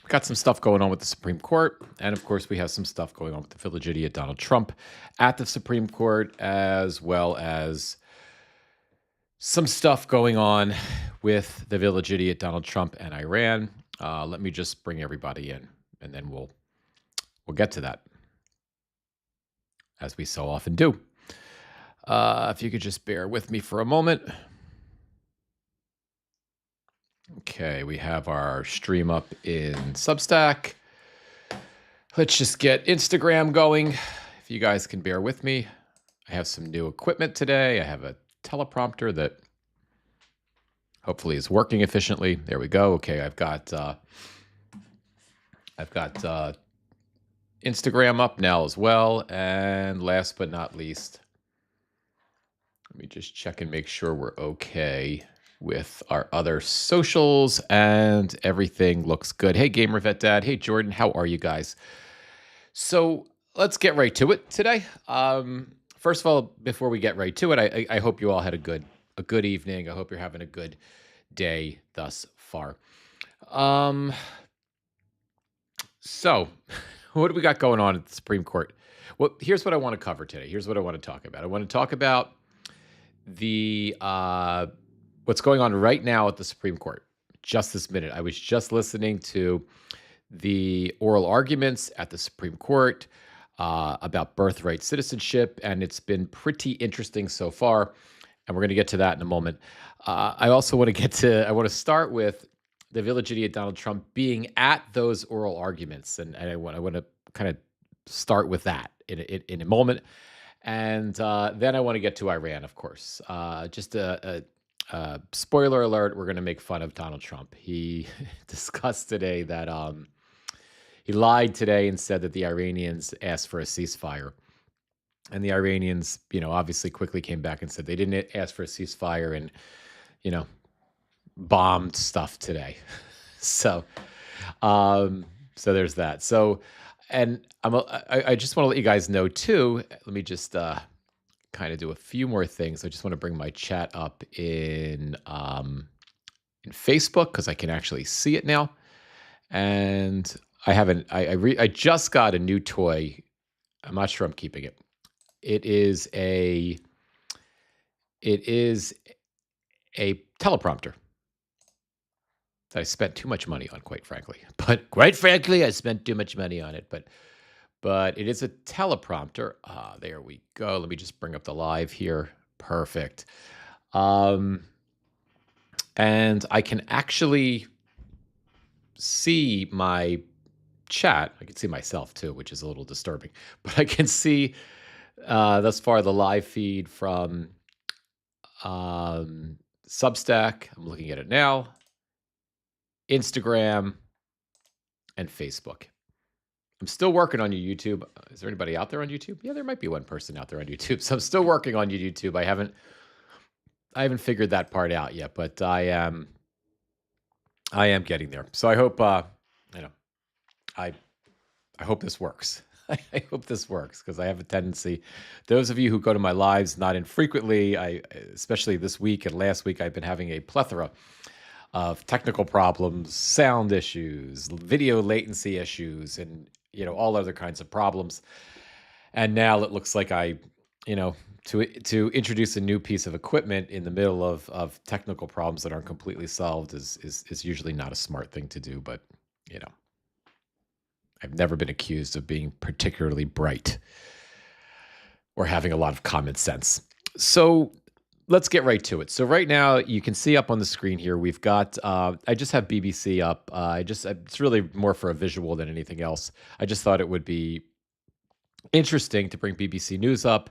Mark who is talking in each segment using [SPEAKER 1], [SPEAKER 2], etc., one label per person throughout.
[SPEAKER 1] got some stuff going on with the Supreme Court. And of course, we have some stuff going on with the validity of Donald Trump at the Supreme Court, as well as some stuff going on with the validity of Donald Trump and Iran. Let me just bring everybody in, and then we'll get to that, as we so often do. If you could just bear with me for a moment. Okay, we have our stream up in Substack. Let's just get Instagram going. If you guys can bear with me. I have some new equipment today. I have a teleprompter that hopefully is working efficiently. There we go. Okay, I've got Instagram up now as well. And last but not least, let me just check and make sure we're okay with our other socials, and everything looks good. Hey, Gamer Vet Dad. Hey, Jordan. How are you guys? So let's get right to it today. First of all, before we get right to it, I hope you all had a good evening. I hope you're having a good day thus far. So what do we got going on at the Supreme Court? Well, here's what I want to cover today. Here's what I want to talk about. I want to talk about the what's going on right now at the Supreme Court. Just this minute, I was just listening to the oral arguments at the Supreme Court about birthright citizenship, and it's been pretty interesting so far. And we're going to get to that in a moment. I also want to start with the validity of Donald Trump being at those oral arguments, and I want to kind of start with that in a moment. And then I want to get to Iran, of course. Just a spoiler alert, we're going to make fun of Donald Trump. He discussed today that he lied today and said that the Iranians asked for a ceasefire. And the Iranians, obviously quickly came back and said they didn't ask for a ceasefire and, bombed stuff today. So there's that. So, and I just want to let you guys know too, let me just kind of do a few more things. I just want to bring my chat up in Facebook because I can actually see it now. And I just got a new toy. I'm not sure I'm keeping it. It is a teleprompter that I spent too much money on, quite frankly. But quite frankly, I spent too much money on it. But it is a teleprompter. There we go. Let me just bring up the live here. Perfect. And I can actually see my chat. I can see myself too, which is a little disturbing. But I can see thus far the live feed from Substack. I'm looking at it now. Instagram and Facebook. I'm still working on your YouTube. Is there anybody out there on YouTube? Yeah, there might be one person out there on YouTube. So I'm still working on your YouTube. I haven't figured that part out yet, but I am getting there. So I hope I hope this works. I hope this works because I have a tendency. Those of you who go to my lives not infrequently, especially this week and last week, I've been having a plethora of technical problems, sound issues, video latency issues, and all other kinds of problems. And now it looks like to introduce a new piece of equipment in the middle of technical problems that aren't completely solved is usually not a smart thing to do. But I've never been accused of being particularly bright or having a lot of common sense. So let's get right to it. So right now you can see up on the screen here, we've got, I just have BBC up. It's really more for a visual than anything else. I just thought it would be interesting to bring BBC News up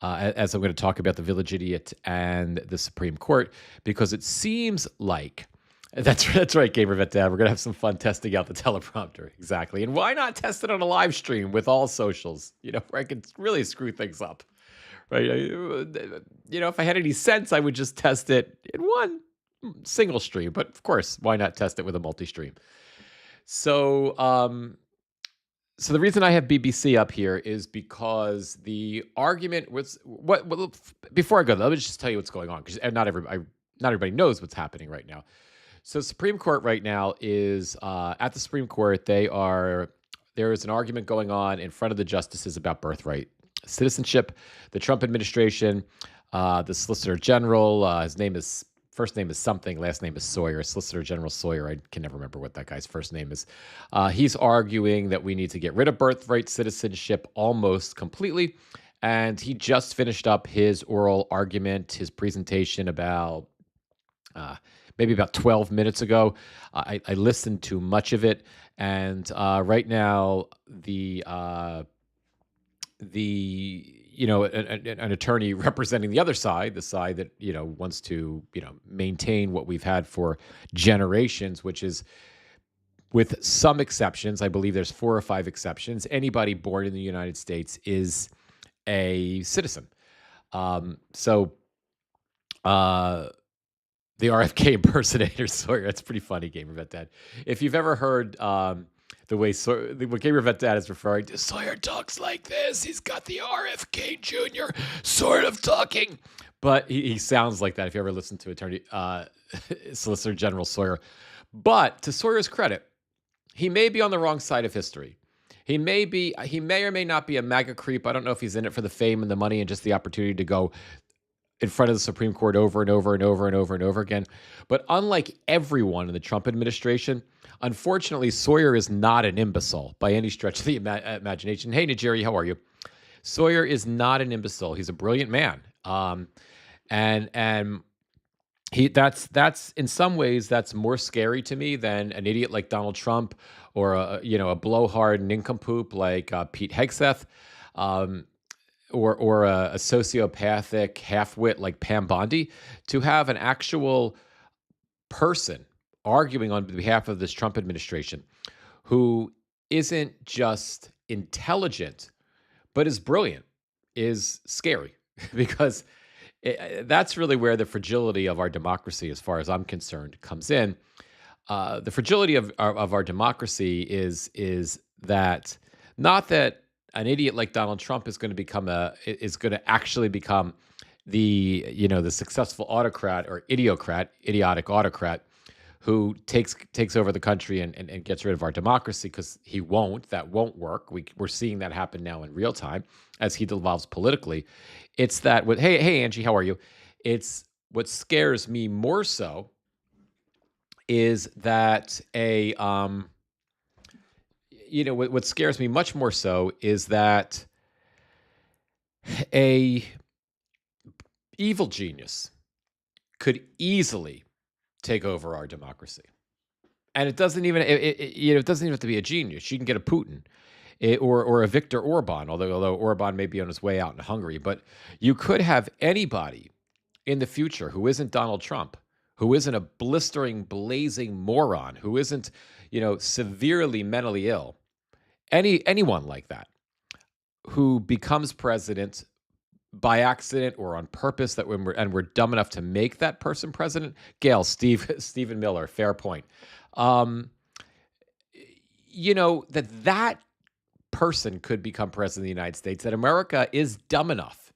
[SPEAKER 1] as I'm going to talk about the validity and the Supreme Court, because it seems like, that's right, Gamer Vet Dad, we're going to have some fun testing out the teleprompter. Exactly. And why not test it on a live stream with all socials, where I can really screw things up. Right. If I had any sense, I would just test it in one single stream. But of course, why not test it with a multi-stream? So the reason I have BBC up here is because the argument was before I go, let me just tell you what's going on, because not everybody knows what's happening right now. So Supreme Court right now is at the Supreme Court. There is an argument going on in front of the justices about birthright citizenship. The Trump administration, the Solicitor General, his name is first name is something, last name is Sawyer. Solicitor General Sawyer. I can never remember what that guy's first name is. He's arguing that we need to get rid of birthright citizenship almost completely. And he just finished up his oral argument, his presentation about maybe about 12 minutes ago. I listened to much of it, and right now an attorney representing the other side, the side that wants to maintain what we've had for generations, which is, with some exceptions, I believe there's 4 or 5 exceptions, anybody born in the United States is a citizen. So the RFK impersonator Sawyer. That's a pretty funny, Gamer Vet Dad. If you've ever heard the way what Gamer Vet Dad is referring to, Sawyer talks like this. He's got the RFK Jr. sort of talking, but he sounds like that. If you ever listen to Attorney Solicitor General Sawyer, but to Sawyer's credit, he may be on the wrong side of history. He may or may not be a MAGA creep. I don't know if he's in it for the fame and the money and just the opportunity to go in front of the Supreme Court over and over and over and over and over again. But unlike everyone in the Trump administration, unfortunately, Sawyer is not an imbecile by any stretch of the imagination. Hey, Najeri, how are you? Sawyer is not an imbecile. He's a brilliant man. And that's in some ways that's more scary to me than an idiot like Donald Trump or a blowhard nincompoop like Pete Hegseth. Or a sociopathic half-wit like Pam Bondi. To have an actual person arguing on behalf of this Trump administration who isn't just intelligent, but is brilliant, is scary because that's really where the fragility of our democracy, as far as I'm concerned, comes in. The fragility of our democracy is that not that an idiot like Donald Trump is going to actually become the successful autocrat or idiotic autocrat who takes over the country and gets rid of our democracy, because he won't. That won't work. We're seeing that happen now in real time as he devolves politically. It's that hey Angie, how are you? It's what scares me more so is that what scares me much more so is that a evil genius could easily take over our democracy. And it doesn't even have to be a genius. You can get a Putin or a Viktor Orban, although Orban may be on his way out in Hungary. But you could have anybody in the future who isn't Donald Trump, who isn't a blistering, blazing moron, who isn't, severely mentally ill. Anyone like that who becomes president by accident or on purpose, we're dumb enough to make that person president. Gail, Stephen Miller, fair point. That person could become president of the United States, that America is dumb enough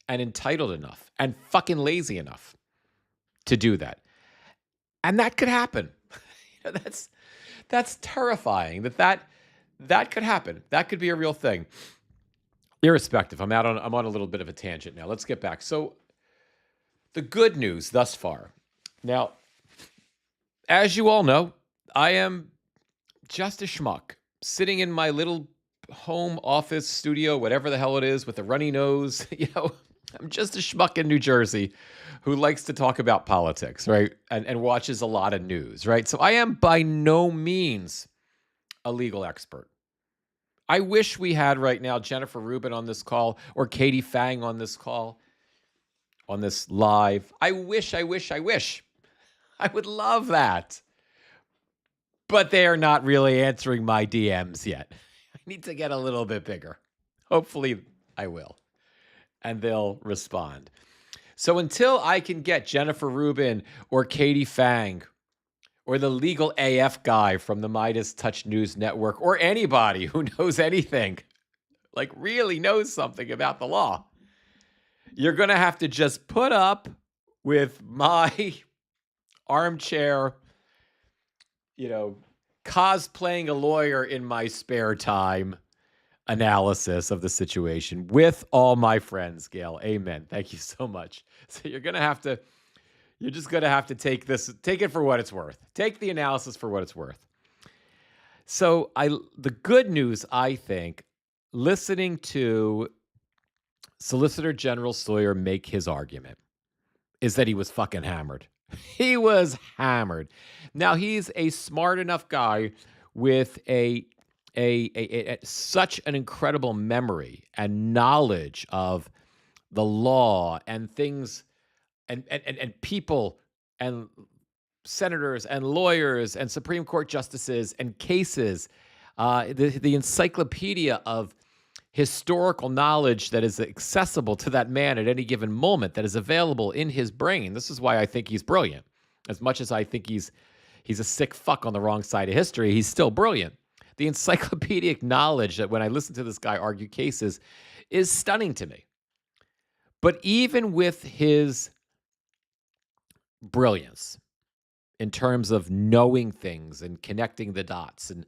[SPEAKER 1] and entitled enough and fucking lazy enough to do that. And that could happen. That's terrifying that could happen. That could be a real thing. Irrespective, I'm on a little bit of a tangent now. Let's get back. So the good news thus far. Now, as you all know, I am just a schmuck sitting in my little home office studio, whatever the hell it is, with a runny nose. I'm just a schmuck in New Jersey who likes to talk about politics, right? And watches a lot of news, right? So I am by no means a legal expert. I wish we had right now Jennifer Rubin on this call or Katie Fang on this call, on this live. I wish. I would love that. But they are not really answering my DMs yet. I need to get a little bit bigger. Hopefully I will. And they'll respond. So until I can get Jennifer Rubin or Katie Fang or the legal AF guy from the Midas Touch News Network, or anybody who knows anything, like really knows something about the law, you're going to have to just put up with my armchair you know, cosplaying a lawyer in my spare time analysis of the situation with all my friends, Gail. Amen. Thank you so much. So you're just gonna have to take it for what it's worth. Take the analysis for what it's worth. So the good news, I think, listening to Solicitor General Sawyer make his argument is that he was fucking hammered. He was hammered. Now he's a smart enough guy with such an incredible memory and knowledge of the law and things and people and senators and lawyers and Supreme Court justices and cases, the encyclopedia of historical knowledge that is accessible to that man at any given moment, that is available in his brain. This is why I think he's brilliant. As much as I think he's a sick fuck on the wrong side of history, he's still brilliant. The encyclopedic knowledge that when I listen to this guy argue cases is stunning to me. But even with his brilliance in terms of knowing things and connecting the dots and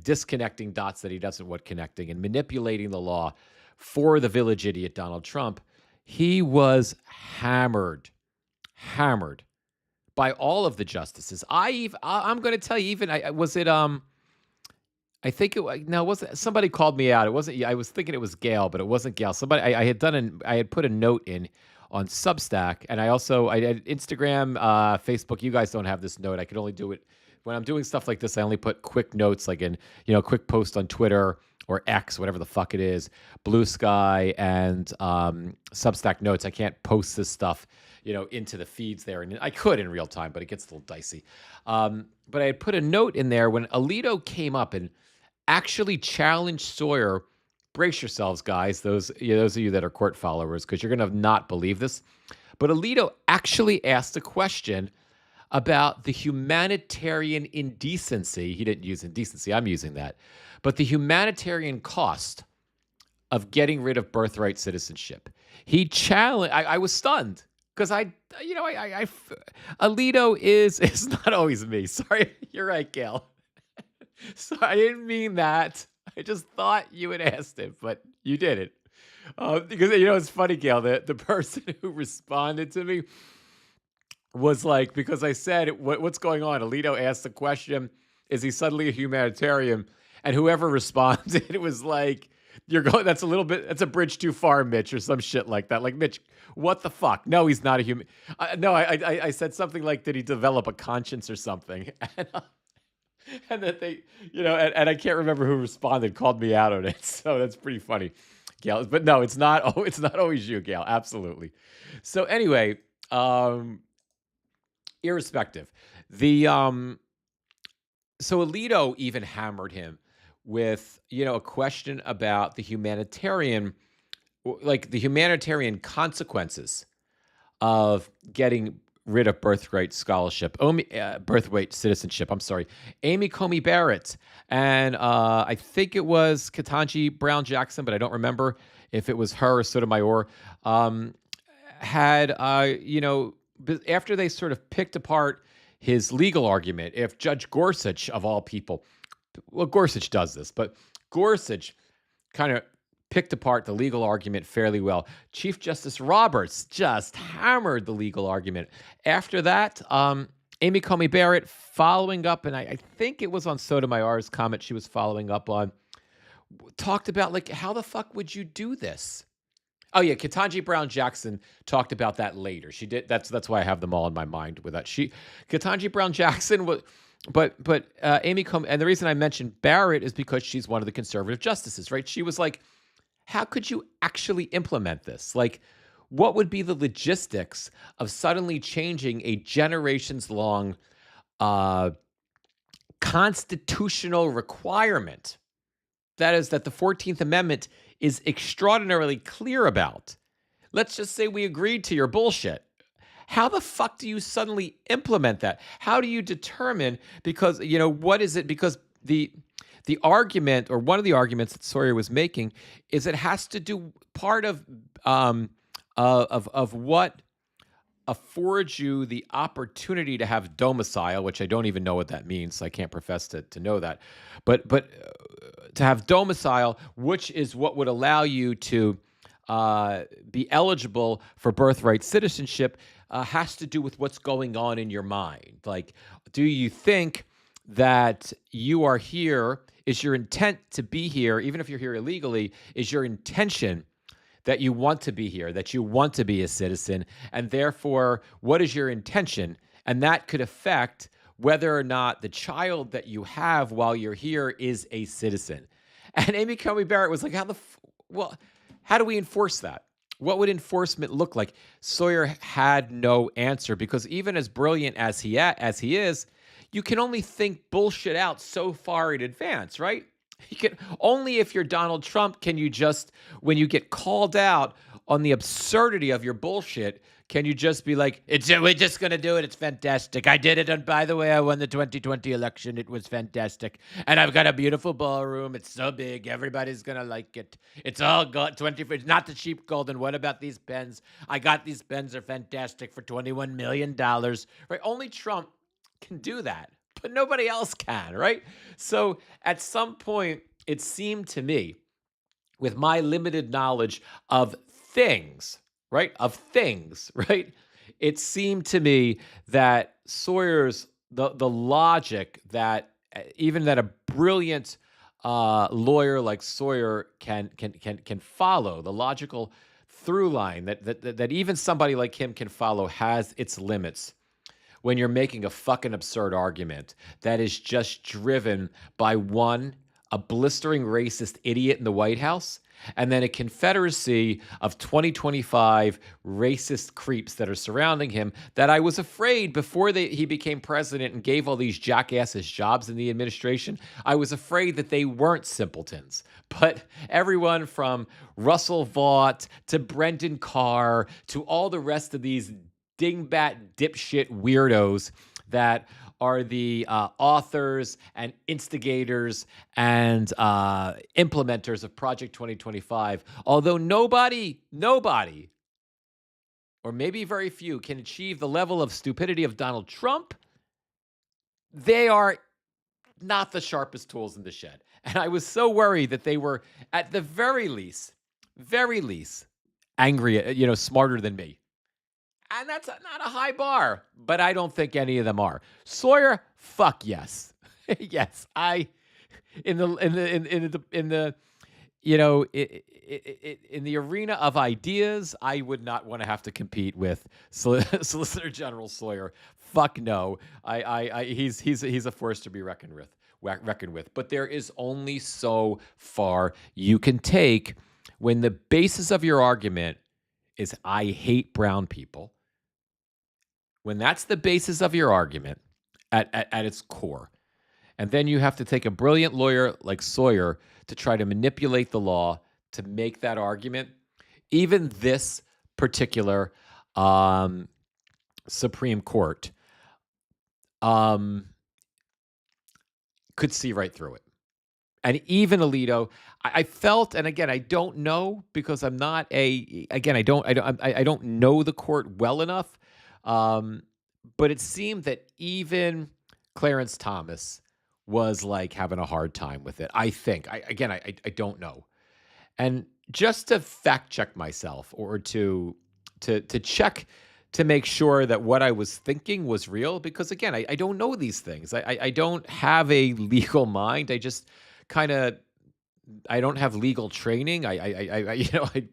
[SPEAKER 1] disconnecting dots that he doesn't want connecting and manipulating the law for the village idiot Donald Trump, he was hammered by all of the justices. I'm going to tell you, even I think it wasn't. Somebody called me out. It wasn't. I was thinking it was Gail, but it wasn't Gail. Somebody I had put a note in on Substack, and I had Instagram, Facebook. You guys don't have this note. I can only do it when I'm doing stuff like this. I only put quick notes, like in quick post on Twitter or X, whatever the fuck it is, Blue Sky and Substack notes. I can't post this stuff into the feeds there, and I could in real time, but it gets a little dicey. But I had put a note in there when Alito came up and actually challenged Sawyer. Brace yourselves, guys, those of you that are court followers, because you're going to not believe this. But Alito actually asked a question about the humanitarian indecency. He didn't use indecency. I'm using that. But the humanitarian cost of getting rid of birthright citizenship. He challenged. I was stunned because Alito is not always me. Sorry, you're right, Gail. So I didn't mean that. I just thought you had asked it, but you didn't. Because it's funny, Gail. The person who responded to me was like, because I said, what's going on? Alito asked the question, is he suddenly a humanitarian? And whoever responded, it was like, that's a bridge too far, Mitch, or some shit like that. Like, Mitch, what the fuck? No, he's not a human. No, I said something like, did he develop a conscience or something? And that they, and I can't remember who responded, called me out on it. So that's pretty funny, Gail. But no, it's not always you, Gail. Absolutely. So anyway, irrespective, so Alito even hammered him with, a question about the humanitarian consequences of getting rid of birthright citizenship. I'm sorry. Amy Coney Barrett and I think it was Ketanji Brown Jackson, but I don't remember if it was her or Sotomayor, had, after they sort of picked apart his legal argument, if Judge Gorsuch, of all people, well, Gorsuch does this, but Gorsuch kind of picked apart the legal argument fairly well. Chief Justice Roberts just hammered the legal argument. After that, Amy Coney Barrett following up, and I think it was on Sotomayor's comment she was following up on, talked about, like, how the fuck would you do this? Oh yeah, Ketanji Brown Jackson talked about that later. She did. That's why I have them all in my mind with that. Ketanji Brown Jackson was, but Amy Coney, and the reason I mentioned Barrett is because she's one of the conservative justices, right? She was like, how could you actually implement this? Like, what would be the logistics of suddenly changing a generations-long constitutional requirement? That is, that the 14th Amendment is extraordinarily clear about. Let's just say we agreed to your bullshit. How the fuck do you suddenly implement that? How do you determine, because, what is it? Because the argument, or one of the arguments that Sawyer was making, is it has to do part of what affords you the opportunity to have domicile, which I don't even know what that means, so I can't profess to know that. But to have domicile, which is what would allow you to be eligible for birthright citizenship, has to do with what's going on in your mind. Like, do you think that you are here? Is your intent to be here, even if you're here illegally? Is your intention that you want to be here, that you want to be a citizen, and therefore, what is your intention? And that could affect whether or not the child that you have while you're here is a citizen. And Amy Coney Barrett was like, how do we enforce that? What would enforcement look like? Sawyer had no answer, because even as brilliant as he is, you can only think bullshit out so far in advance, right? You can only, if you're Donald Trump, can you just, when you get called out on the absurdity of your bullshit, can you just be like, we're just going to do it. It's fantastic. I did it. And by the way, I won the 2020 election. It was fantastic. And I've got a beautiful ballroom. It's so big. Everybody's going to like it. It's all got 20. It's not the cheap gold. And what about these pens? I got these pens. Are fantastic for $21 million. Right? Only Trump can do that, but nobody else can, right? So at some point, it seemed to me, with my limited knowledge of things, right? It seemed to me that Sawyer's, the logic that even that a brilliant lawyer like Sawyer can follow, the logical through line that even somebody like him can follow, has its limits when you're making a fucking absurd argument that is just driven by one, a blistering racist idiot in the White House, and then a confederacy of 2025 racist creeps that are surrounding him, that I was afraid before he became president and gave all these jackasses jobs in the administration, I was afraid that they weren't simpletons. But everyone from Russell Vought to Brendan Carr to all the rest of these dingbat dipshit weirdos that are the authors and instigators and implementers of Project 2025. Although nobody, or maybe very few, can achieve the level of stupidity of Donald Trump, they are not the sharpest tools in the shed. And I was so worried that they were, at the very least, angry, smarter than me. And that's not a high bar, but I don't think any of them are. Sawyer, fuck yes. Yes, in the arena of ideas, I would not want to have to compete with Solicitor General Sawyer. Fuck no. He's a force to be reckoned with. But there is only so far you can take when the basis of your argument is I hate brown people. When that's the basis of your argument at its core, and then you have to take a brilliant lawyer like Sawyer to try to manipulate the law to make that argument, even this particular Supreme Court could see right through it. And even Alito, I felt, and again, I don't know, because I'm not I don't know the court well enough. But it seemed that even Clarence Thomas was like having a hard time with it. I think. I don't know. And just to fact check myself, or to check to make sure that what I was thinking was real, because again, I don't know these things. I don't have a legal mind. I just I don't have legal training. I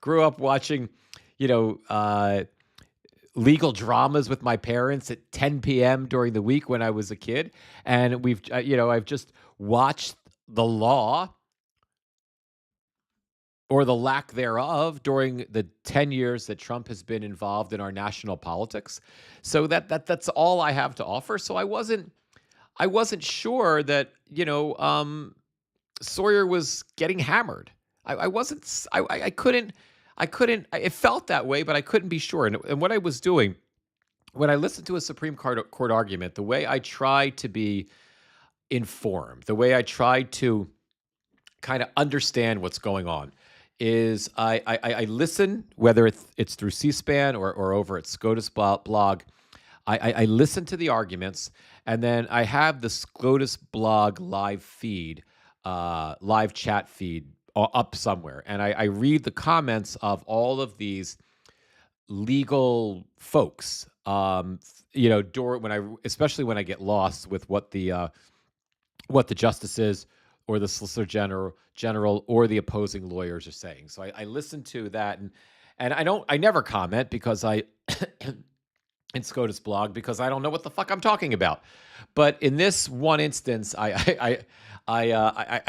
[SPEAKER 1] grew up watching, legal dramas with my parents at 10 p.m. during the week when I was a kid. And I've just watched the law, or the lack thereof, during the 10 years that Trump has been involved in our national politics. So that's all I have to offer. So I wasn't sure that, Sawyer was getting hammered. I couldn't, it felt that way, but I couldn't be sure. And what I was doing when I listened to a Supreme Court argument, the way I tried to be informed, the way I tried to kind of understand what's going on, is I listen, whether it's through C-SPAN or over at SCOTUS blog. I listen to the arguments, and then I have the SCOTUS blog live feed, live chat feed up somewhere, and I read the comments of all of these legal folks. During especially when I get lost with what the justices or the solicitor general or the opposing lawyers are saying. So I listen to that, and I never comment because I in SCOTUS blog because I don't know what the fuck I'm talking about. But in this one instance, I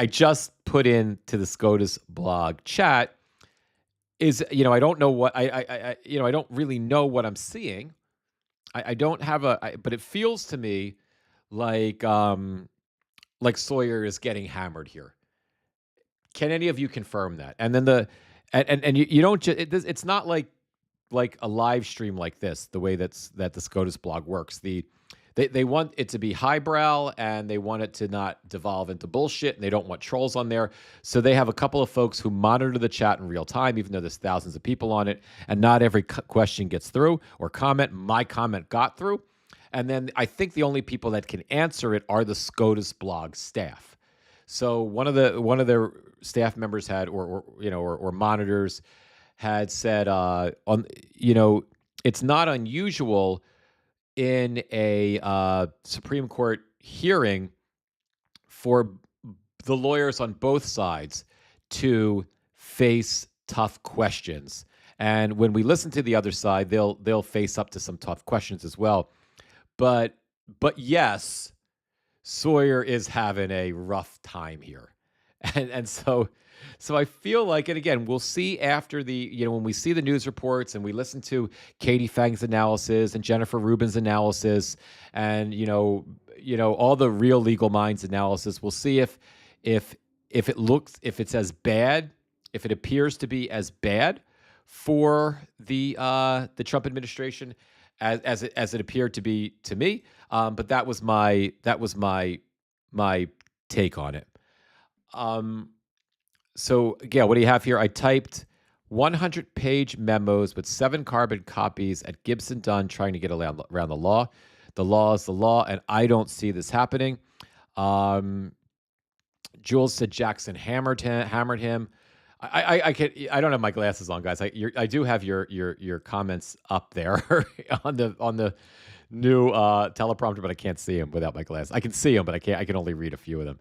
[SPEAKER 1] just put into the SCOTUS blog chat is I don't know what I don't really know what I'm seeing. I don't have but it feels to me like Sawyer is getting hammered here. Can any of you confirm that? And then you don't just it's not like a live stream like this, the way that the SCOTUS blog works. They want it to be highbrow, and they want it to not devolve into bullshit, and they don't want trolls on there. So they have a couple of folks who monitor the chat in real time, even though there's thousands of people on it, and not every question gets through or comment. My comment got through. And then I think the only people that can answer it are the SCOTUS blog staff. So one of their staff members had, or monitors had said, it's not unusual in a Supreme Court hearing for the lawyers on both sides to face tough questions. And when we listen to the other side, they'll face up to some tough questions as well. But yes, Sawyer is having a rough time here. And so I feel like, and again, we'll see after when we see the news reports and we listen to Katie Fang's analysis and Jennifer Rubin's analysis and, all the real legal minds analysis, we'll see if it's as bad, if it appears to be as bad for the Trump administration as it appeared to be to me. But that was my take on it. So, Gail, what do you have here? I typed 100-page memos with 7 carbon copies at Gibson Dunn trying to get around the law. The law is the law, and I don't see this happening. Jules said Jackson hammered him. I don't have my glasses on, guys. I do have your comments up there on the new teleprompter, but I can't see them without my glasses. I can see them, but I can only read a few of them.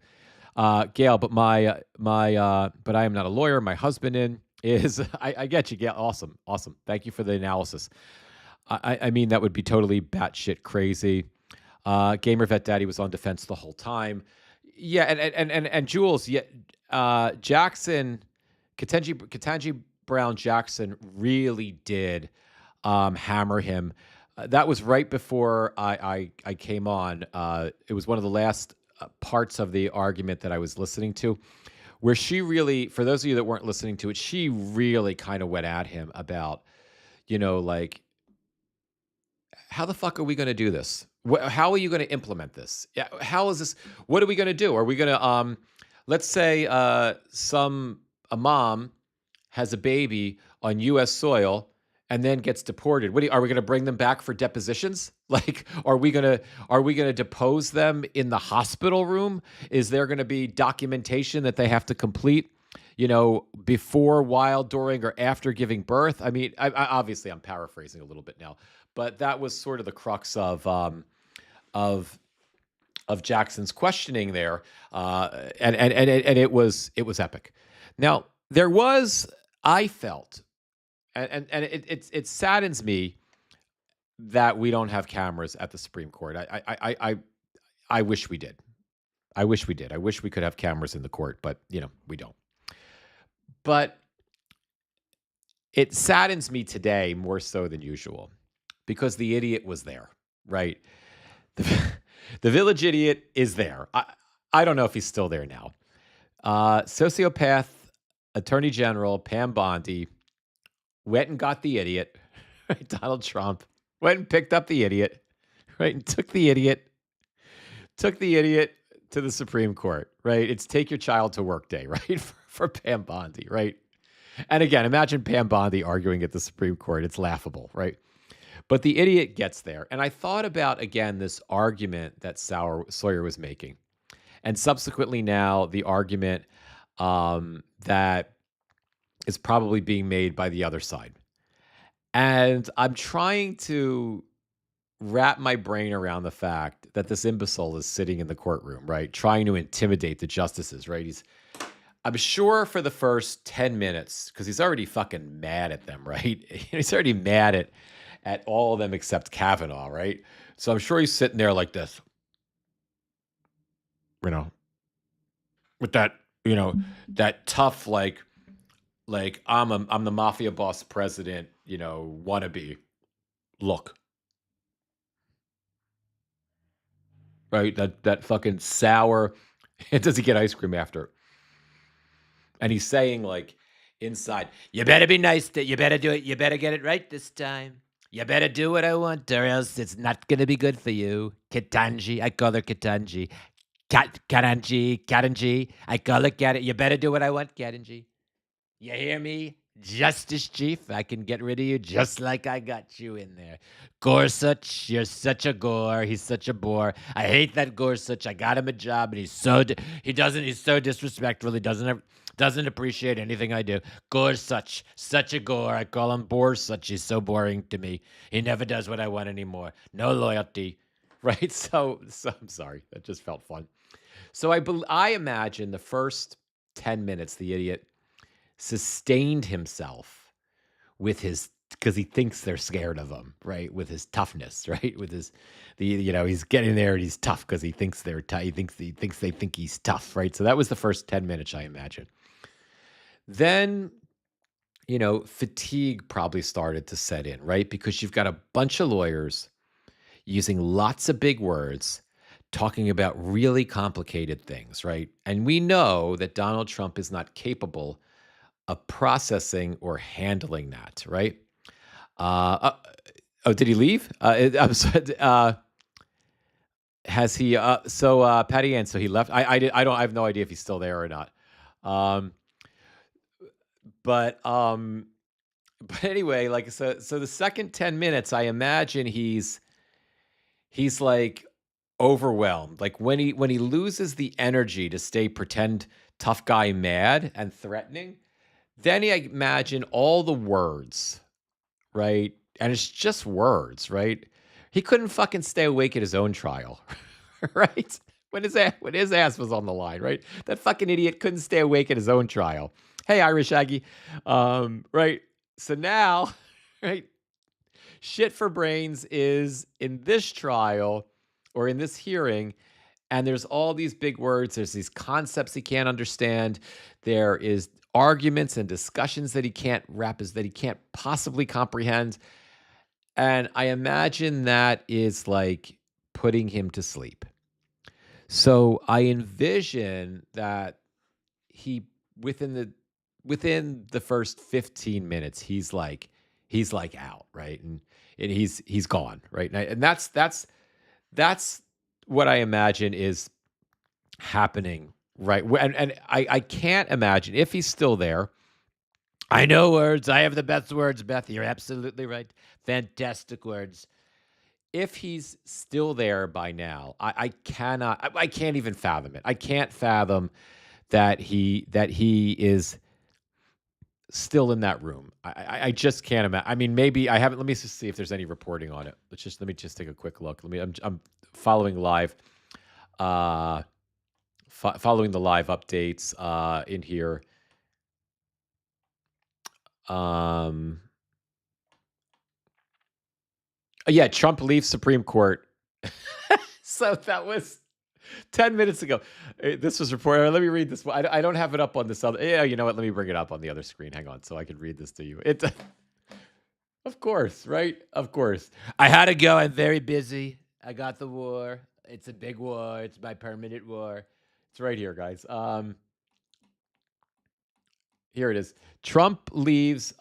[SPEAKER 1] Gail, but but I am not a lawyer. My husband is. I get you, Gail. Awesome. Thank you for the analysis. I mean, that would be totally batshit crazy. Gamer Vet Daddy was on defense the whole time. Yeah, and Jules, yeah, Jackson, Ketanji Brown Jackson really did hammer him. That was right before I came on. It was one of the last parts of the argument that I was listening to, where she really, for those of you that weren't listening to it, she really kind of went at him about, like, how the fuck are we going to do this? How are you going to implement this? How is this? What are we going to do? Are we going to, let's say a mom has a baby on U.S. soil and then gets deported. Are we going to bring them back for depositions? Like, are we going to depose them in the hospital room? Is there going to be documentation that they have to complete, before, while, during, or after giving birth? I mean, I obviously I'm paraphrasing a little bit now, but that was sort of the crux of Jackson's questioning there, and it was epic. Now there was, I felt. And it saddens me that we don't have cameras at the Supreme Court. I wish we did. I wish we did. I wish we could have cameras in the court, but we don't. But it saddens me today more so than usual because the idiot was there, right? The village idiot is there. I don't know if he's still there now. Sociopath Attorney General Pam Bondi went and got the idiot, right? Donald Trump went and picked up the idiot, right? And took the idiot to the Supreme Court, right? It's take your child to work day, right? for Pam Bondi, right? And again, imagine Pam Bondi arguing at the Supreme Court. It's laughable, right? But the idiot gets there. And I thought about, again, this argument that Sawyer was making. And subsequently now, the argument that is probably being made by the other side. And I'm trying to wrap my brain around the fact that this imbecile is sitting in the courtroom, right? Trying to intimidate the justices, right? I'm sure for the first 10 minutes, because he's already fucking mad at them, right? He's already mad at all of them except Kavanaugh, right? So I'm sure he's sitting there like this, with that, that tough, like I'm the mafia boss president, wannabe look. Right? That fucking sour. Does he get ice cream after? And he's saying, like, inside, you better be nice. You better do it. You better get it right this time. You better do what I want, or else it's not going to be good for you. Ketanji. I call her Ketanji. Ketanji. I call her Ketanji. You better do what I want, Ketanji. You hear me? Justice Chief, I can get rid of you just like I got you in there. Gorsuch, you're such a gore. He's such a bore. I hate that Gorsuch. I got him a job, and he's so disrespectful. He doesn't appreciate anything I do. Gorsuch, such a gore. I call him Borsuch. He's so boring to me. He never does what I want anymore. No loyalty, right? So I'm sorry. That just felt fun. So I imagine the first 10 minutes, the idiot sustained himself with because he thinks they're scared of him, right? With his toughness, right? With he's getting there and he's tough because he thinks they're tough. He thinks they think he's tough, right? So that was the first 10 minutes, I imagine. Then, fatigue probably started to set in, right? Because you've got a bunch of lawyers using lots of big words, talking about really complicated things, right? And we know that Donald Trump is not capable of processing or handling that, right? Did he leave? I'm sorry, has he? Patty Ann. So he left. I have no idea if he's still there or not. But anyway, like so the second 10 minutes, I imagine he's like overwhelmed. Like when he loses the energy to stay pretend tough guy mad and threatening. Then I imagine all the words, right? And it's just words, right? He couldn't fucking stay awake at his own trial, right? When his ass was on the line, right? That fucking idiot couldn't stay awake at his own trial. Hey, Irish Aggie, right? So now, right? Shit for brains is in this trial or in this hearing. And there's all these big words. There's these concepts he can't understand. There is arguments and discussions that he can't that he can't possibly comprehend. And I imagine that is like putting him to sleep. So I envision that he within the first 15 minutes, he's like out, right? And he's gone, right? And that's what I imagine is happening, right? And I can't imagine if he's still there. I know words. I have the best words, Beth. You're absolutely right. Fantastic words. If he's still there by now, I can't even fathom it. I can't fathom that he is still in that room. I just can't imagine. I mean, maybe I haven't. Let me just see if there's any reporting on it. Let me just take a quick look. I'm following live, following the live updates in here. Yeah, Trump leaves Supreme Court. So that was 10 minutes ago. This was reported. Let me read this. I don't have it up on this other. Yeah, you know what? Let me bring it up on the other screen. Hang on, so I can read this to you. Of course, right? Of course. I had to go. I'm very busy. I got the war. It's a big war. It's my permanent war. It's right here, guys. Here it is. Trump leaves.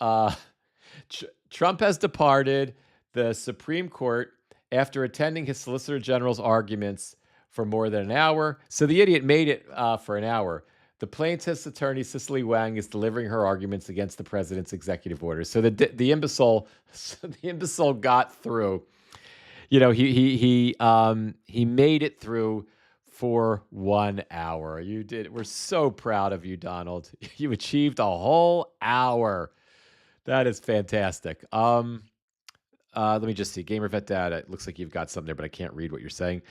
[SPEAKER 1] Trump has departed the Supreme Court after attending his Solicitor General's arguments for more than an hour. So the idiot made it for an hour. The plaintiff's attorney, Cicely Wang, is delivering her arguments against the president's executive orders. So the imbecile, the imbecile got through. He made it through for 1 hour. You did. We're so proud of you, Donald. You achieved a whole hour. That is fantastic. Let me just see. Gamer Vet Dad, it looks like you've got something there, but I can't read what you're saying.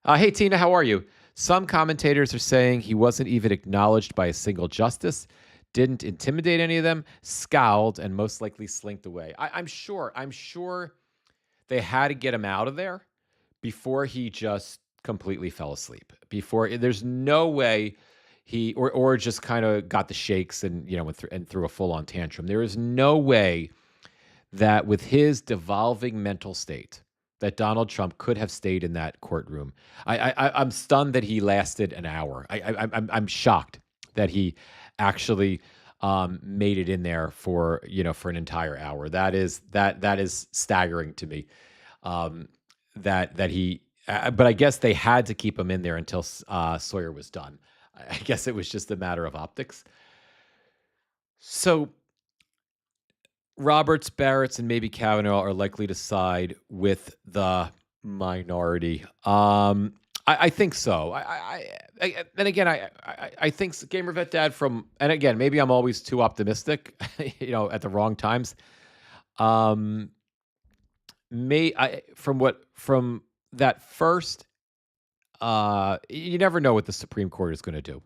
[SPEAKER 1] Hey, Tina, how are you? Some commentators are saying he wasn't even acknowledged by a single justice, didn't intimidate any of them, scowled, and most likely slinked away. I'm sure they had to get him out of there before he just completely fell asleep. There's no way he or just kind of got the shakes and and threw a full-on tantrum. There is no way that with his devolving mental state that Donald Trump could have stayed in that courtroom. I'm stunned that he lasted an hour. I'm shocked that he actually made it in there for an entire hour. That is staggering to me. That he, but I guess they had to keep him in there until Sawyer was done. I guess it was just a matter of optics. So Roberts, Barrett's, and maybe Kavanaugh are likely to side with the minority. I think so. And again, I think Gamer Vet Dad and again, maybe I'm always too optimistic, at the wrong times. From that first, you never know what the Supreme Court is going to do,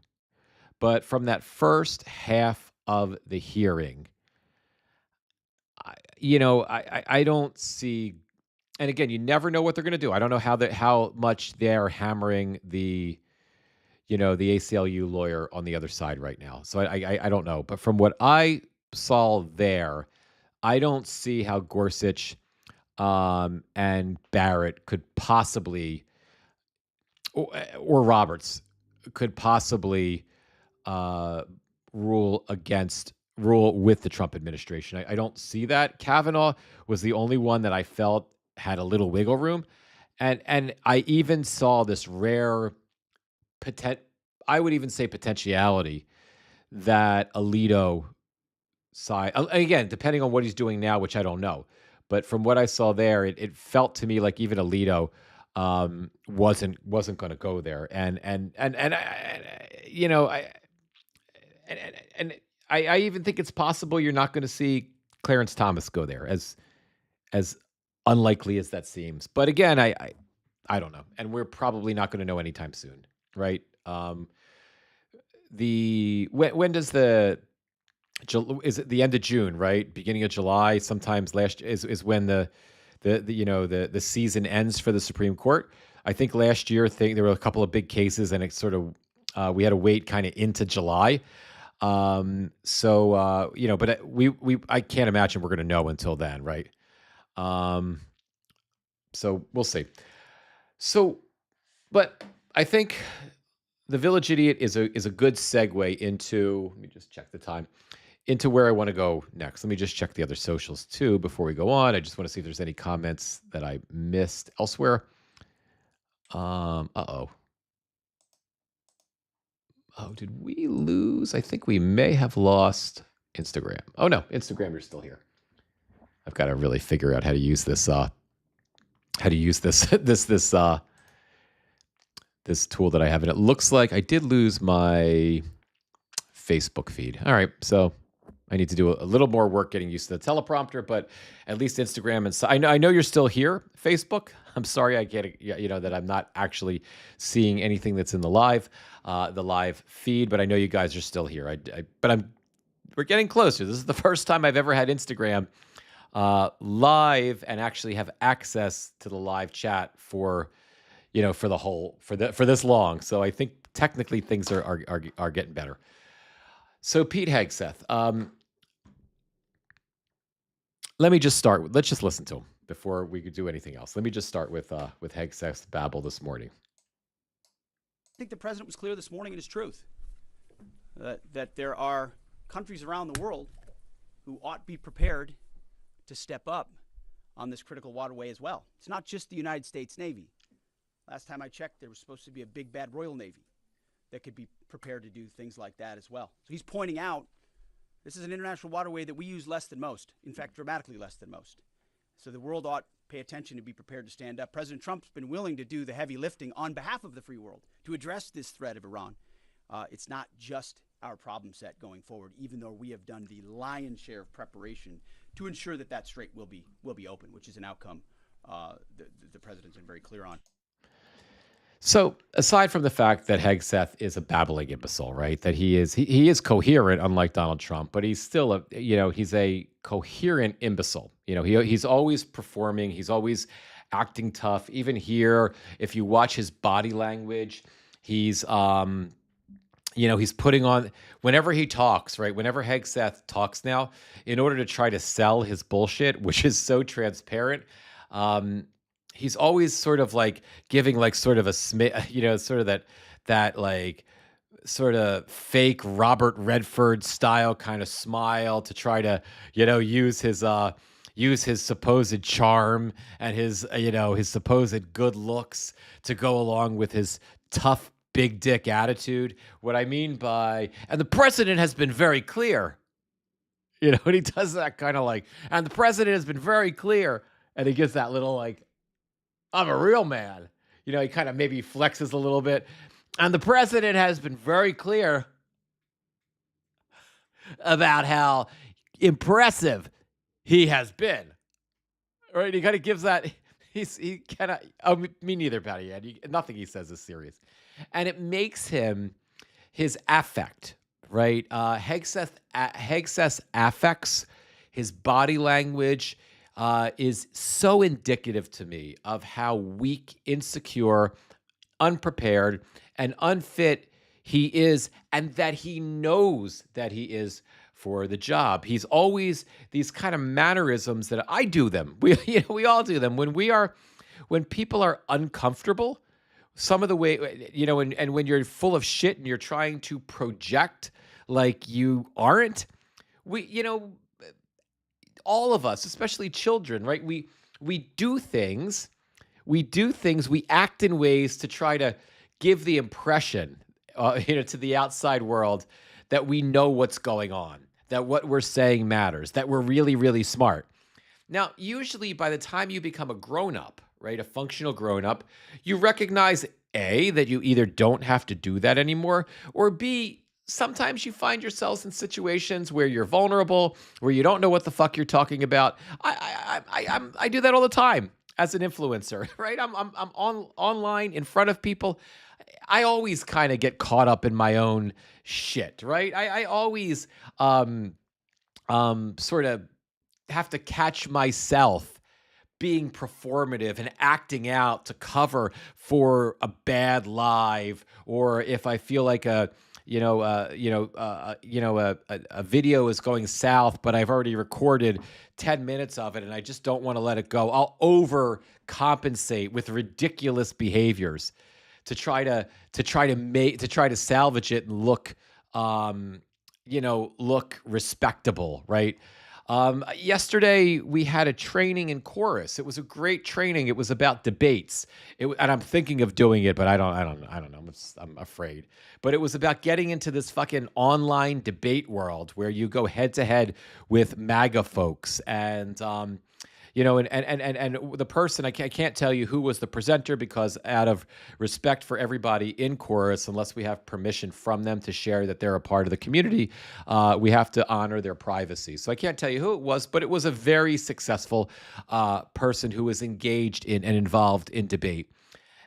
[SPEAKER 1] but from that first half of the hearing, I don't see, and again, you never know what they're going to do. I don't know how much they're hammering the ACLU lawyer on the other side right now. So I don't know. But from what I saw there, I don't see how Gorsuch and Barrett could possibly, or Roberts could possibly rule with the Trump administration. I don't see that. Kavanaugh was the only one that I felt had a little wiggle room. And I even saw this rare I would even say potentiality that Alito side, again, depending on what he's doing now, which I don't know. But from what I saw there, it felt to me like even Alito wasn't going to go there. I even think it's possible you're not going to see Clarence Thomas go there, as unlikely as that seems. But again, I don't know, and we're probably not going to know anytime soon, right? When does is it the end of June, right? Beginning of July, sometimes last is when the season ends for the Supreme Court. I think last year there were a couple of big cases, and it sort of we had to wait kind of into July. But I can't imagine we're going to know until then, right? So we'll see. But I think the Village Idiot is a good segue into, let me just check the time, into where I want to go next. Let me just check the other socials too before we go on. I just want to see if there's any comments that I missed elsewhere. Oh, did we lose? I think we may have lost Instagram. Oh no, Instagram, you're still here. I've got to really figure out how to use this. This tool that I have, and it looks like I did lose my Facebook feed. All right, so I need to do a little more work getting used to the teleprompter, but at least Instagram and I know you're still here, Facebook. I'm sorry I get that I'm not actually seeing anything that's in the live feed, but I know you guys are still here. We're getting closer. This is the first time I've ever had Instagram live and actually have access to the live chat for this long. So I think technically things are getting better. So Pete Hegseth, let me just start. Let's just listen to him before we could do anything else. Let me just start with Hegseth's babble this morning.
[SPEAKER 2] I think the president was clear this morning in his truth that there are countries around the world who ought to be prepared to step up on this critical waterway as well. It's not just the United States Navy. Last time I checked, there was supposed to be a big bad Royal Navy that could be prepared to do things like that as well. So he's pointing out this is an international waterway that we use less than most, in fact, dramatically less than most. So the world ought to pay attention and be prepared to stand up. President Trump's been willing to do the heavy lifting on behalf of the free world to address this threat of Iran. It's not just our problem set going forward, even though we have done the lion's share of preparation to ensure that that strait will be open, which is an outcome the president's been very clear on.
[SPEAKER 1] So aside from the fact that Hegseth is a babbling imbecile, right? That he is coherent, unlike Donald Trump, but he's still he's a coherent imbecile. He's always performing. He's always acting tough. Even here, if you watch his body language, he's he's putting on, whenever he talks, right? Whenever Hegseth talks now, in order to try to sell his bullshit, which is so transparent, he's always sort of like giving like sort of a sort of that like sort of fake Robert Redford style kind of smile to try to, use his supposed charm and his supposed good looks to go along with his tough big dick attitude. What I mean by, and the president has been very clear, and he does that kind of like, and the president has been very clear, and he gives that little like, I'm a real man. He kind of maybe flexes a little bit. And the president has been very clear about how impressive he has been. Right? He kind of gives that, he kind of, me neither, Patty. Nothing he says is serious. And it makes him, his affect, right? Hegseth's affects, his body language, is so indicative to me of how weak, insecure, unprepared, and unfit he is, and that he knows that he is for the job. He's always these kind of mannerisms that I do them. We all do them when people are uncomfortable. Some of the way, and when you're full of shit and you're trying to project like you aren't, all of us, especially children, right? We do things, we act in ways to try to give the impression, to the outside world that we know what's going on, that what we're saying matters, that we're really, really smart. Now, usually by the time you become a grown-up, right, a functional grown-up, you recognize, A, that you either don't have to do that anymore, or B, sometimes you find yourselves in situations where you're vulnerable, where you don't know what the fuck you're talking about. I do that all the time as an influencer, right? I'm online in front of people. I always kind of get caught up in my own shit, right? I always sort of have to catch myself being performative and acting out to cover for a bad live, or if I feel like a video is going south, but I've already recorded 10 minutes of it and I just don't want to let it go. I'll overcompensate with ridiculous behaviors to try to salvage it and look respectable, right? Yesterday we had a training in chorus. It was a great training. It was about debates. And I'm thinking of doing it, but I don't know. I'm afraid. But it was about getting into this fucking online debate world where you go head to head with MAGA folks, and and the person, I can't tell you who was the presenter, because out of respect for everybody in chorus, unless we have permission from them to share that they're a part of the community, we have to honor their privacy. So I can't tell you who it was, but it was a very successful person who was engaged in and involved in debate.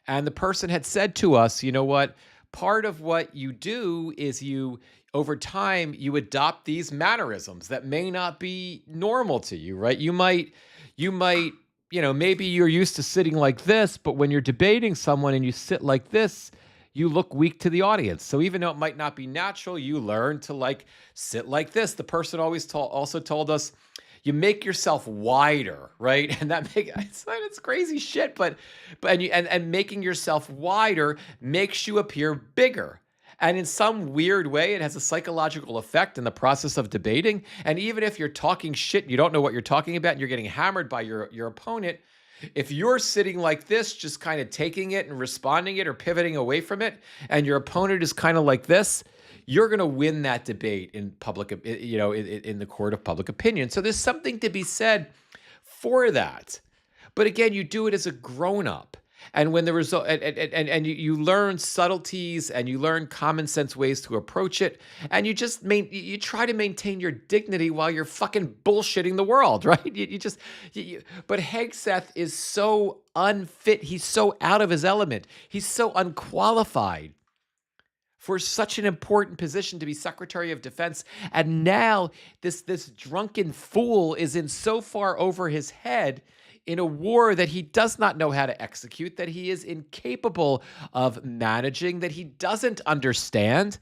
[SPEAKER 1] And the person had said to us, you know what, part of what you do is over time, you adopt these mannerisms that may not be normal to you, right? You might, maybe you're used to sitting like this, but when you're debating someone and you sit like this, you look weak to the audience. So even though it might not be natural, you learn to like sit like this. The person also told us, you make yourself wider, right? And it's crazy shit, but making yourself wider makes you appear bigger. And in some weird way, it has a psychological effect in the process of debating. And even if you're talking shit, you don't know what you're talking about, and you're getting hammered by your opponent, If you're sitting like this, just kind of taking it and responding it or pivoting away from it, and your opponent is kind of like this, you're going to win that debate in public, in the court of public opinion. So there's something to be said for that. But again, you do it as a grown-up. And when the result, and you learn subtleties and you learn common sense ways to approach it, and you just you try to maintain your dignity while you're fucking bullshitting the world, right? But Hegseth is so unfit. He's so out of his element. He's so unqualified for such an important position to be Secretary of Defense. And now this drunken fool is in so far over his head in a war that he does not know how to execute, that he is incapable of managing, that he doesn't understand.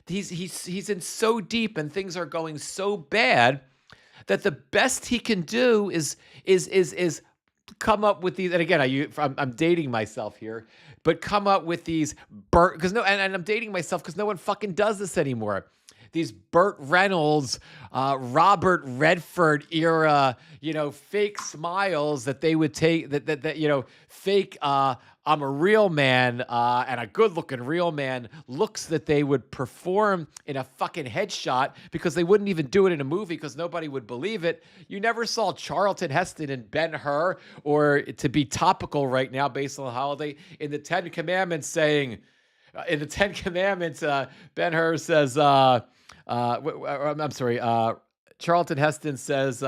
[SPEAKER 1] He's in so deep and things are going so bad that the best he can do is come up with these. And again, I'm dating myself here, but come up with these and I'm dating myself because no one fucking does this anymore. These Burt Reynolds, Robert Redford era, fake smiles that they would take, fake, I'm a real man and a good-looking real man looks that they would perform in a fucking headshot because they wouldn't even do it in a movie because nobody would believe it. You never saw Charlton Heston and Ben-Hur, or to be topical right now based on the holiday, in the Ten Commandments saying, Ben-Hur says, Charlton Heston says,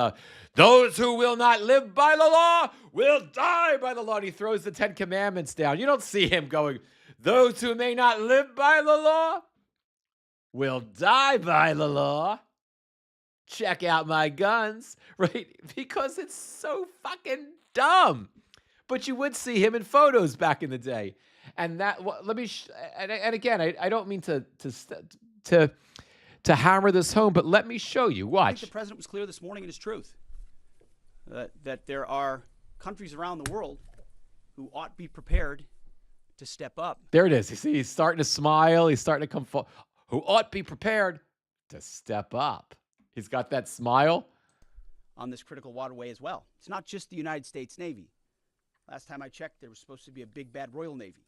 [SPEAKER 1] those who will not live by the law will die by the law. And he throws the 10 Commandments down. You don't see him going, those who may not live by the law will die by the law. Check out my guns, right? Because it's so fucking dumb. But you would see him in photos back in the day. And that, and again, I don't mean to hammer this home, but let me show you. Watch.
[SPEAKER 2] I think the president was clear this morning in his truth that there are countries around the world who ought to be prepared to step up.
[SPEAKER 1] There it is. You see, he's starting to smile. He's starting to come forward. Who ought to be prepared to step up. He's got that smile.
[SPEAKER 2] On this critical waterway as well. It's not just the United States Navy. Last time I checked, there was supposed to be a big bad Royal Navy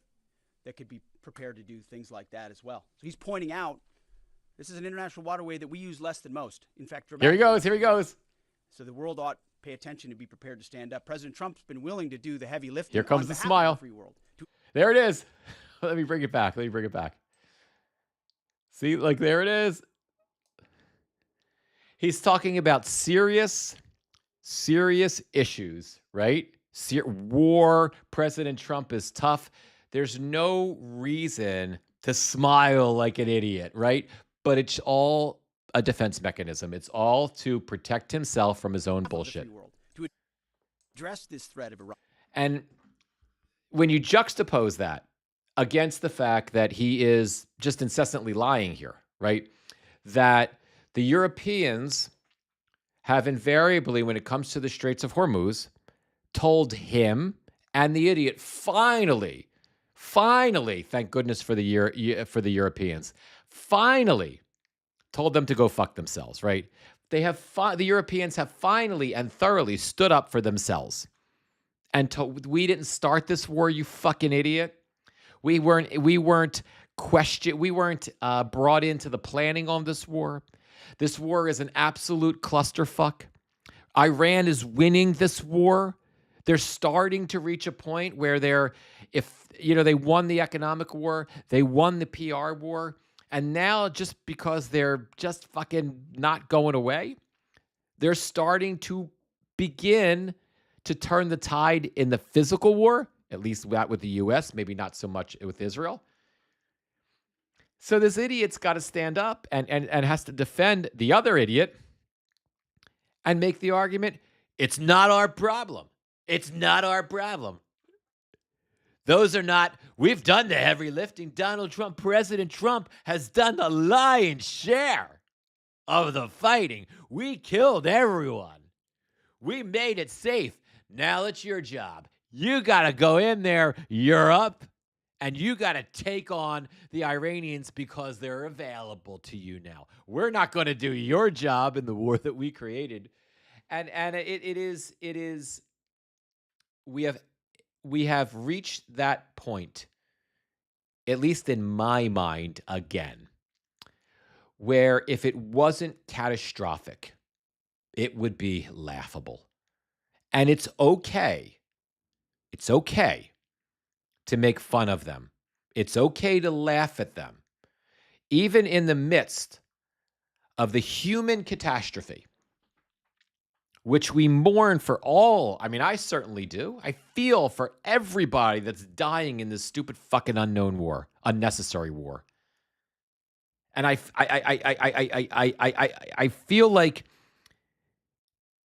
[SPEAKER 2] that could be prepared to do things like that as well. So he's pointing out this is an international waterway that we use less than most. In fact,
[SPEAKER 1] here he goes.
[SPEAKER 2] So the world ought to pay attention to be prepared to stand up. President Trump's been willing to do the heavy lifting.
[SPEAKER 1] Here comes the smile.
[SPEAKER 2] Of the free world.
[SPEAKER 1] There it is. Let me bring it back. See, like there it is. He's talking about serious issues, right? War. President Trump is tough. There's no reason to smile like an idiot, right? But it's all a defense mechanism. It's all to protect himself from his own bullshit.
[SPEAKER 2] To address this threat of Iran.
[SPEAKER 1] And when you juxtapose that against the fact that he is just incessantly lying here, right? That the Europeans have invariably, when it comes to the Straits of Hormuz, told him and the idiot, finally, thank goodness for the Europeans, finally told them to go fuck themselves, right? The Europeans have finally and thoroughly stood up for themselves. And we didn't start this war, you fucking idiot. We weren't questioned. We weren't brought into the planning on this war. This war is an absolute clusterfuck. Iran is winning this war. They're starting to reach a point where they won the economic war, they won the PR war, and now just because they're just fucking not going away, they're starting to begin to turn the tide in the physical war, at least that with the U.S., maybe not so much with Israel. So this idiot's got to stand up and has to defend the other idiot and make the argument, it's not our problem. It's not our problem. We've done the heavy lifting. President Trump has done the lion's share of the fighting. We killed everyone. We made it safe. Now it's your job. You got to go in there, Europe, and you got to take on the Iranians because they're available to you now. We're not going to do your job in the war that we created. And it is we have reached that point, at least in my mind, again, where if it wasn't catastrophic, it would be laughable. And it's okay. It's okay to make fun of them. It's okay to laugh at them, even in the midst of the human catastrophe, which we mourn for all. I mean, I certainly do. I feel for everybody that's dying in this stupid fucking unknown war, unnecessary war. And I feel like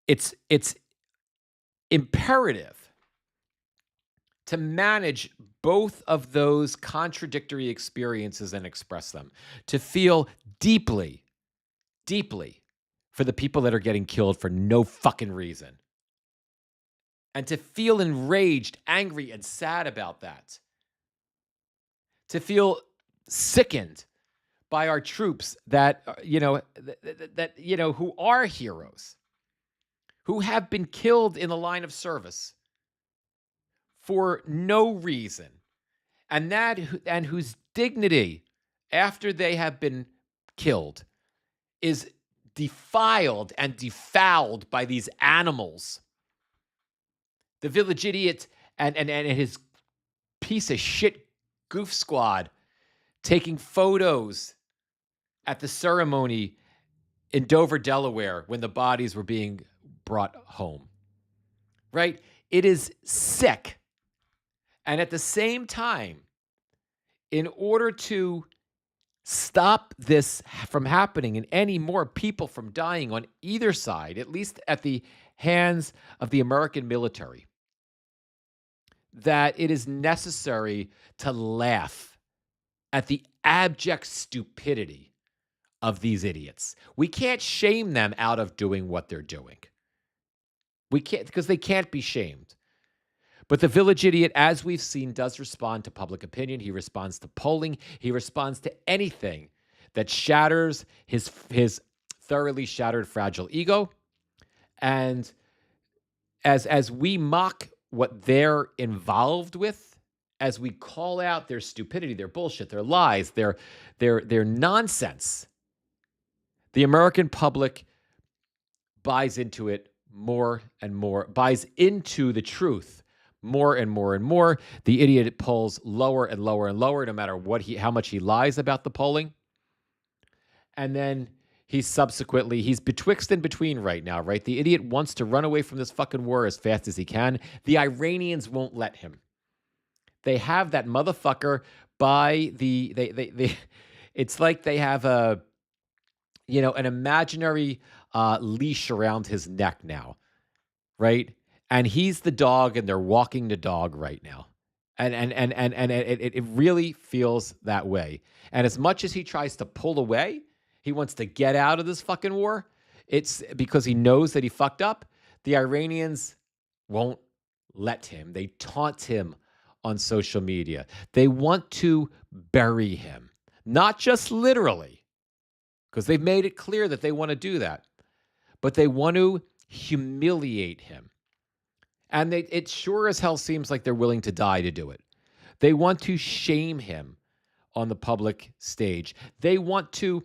[SPEAKER 1] it's imperative to manage both of those contradictory experiences and express them, to feel deeply, deeply for the people that are getting killed for no fucking reason, and to feel enraged, angry, and sad about that, to feel sickened by our troops that, who are heroes, who have been killed in the line of service for no reason, and whose dignity after they have been killed is defiled and defouled by these animals. The village idiot and his piece of shit goof squad taking photos at the ceremony in Dover, Delaware, when the bodies were being brought home. Right? It is sick. And at the same time, in order to stop this from happening and any more people from dying on either side, at least at the hands of the American military, that it is necessary to laugh at the abject stupidity of these idiots. We can't shame them out of doing what they're doing. We can't, because they can't be shamed. But the village idiot, as we've seen, does respond to public opinion. He responds to polling. He responds to anything that shatters his thoroughly shattered, fragile ego. And as we mock what they're involved with, as we call out their stupidity, their bullshit, their lies, their nonsense, the American public buys into it more and more, buys into the truth more and more and more. The idiot polls lower and lower and lower, no matter how much he lies about the polling. And then he's betwixt and between right now, right? The idiot wants to run away from this fucking war as fast as he can. The Iranians won't let him. They have that motherfucker by it's like they have an imaginary leash around his neck now, right? And he's the dog, and they're walking the dog right now. And it really feels that way. And as much as he tries to pull away, he wants to get out of this fucking war. It's because he knows that he fucked up. The Iranians won't let him. They taunt him on social media. They want to bury him, not just literally, because they've made it clear that they want to do that, but they want to humiliate him. And it sure as hell seems like they're willing to die to do it. They want to shame him on the public stage. They want to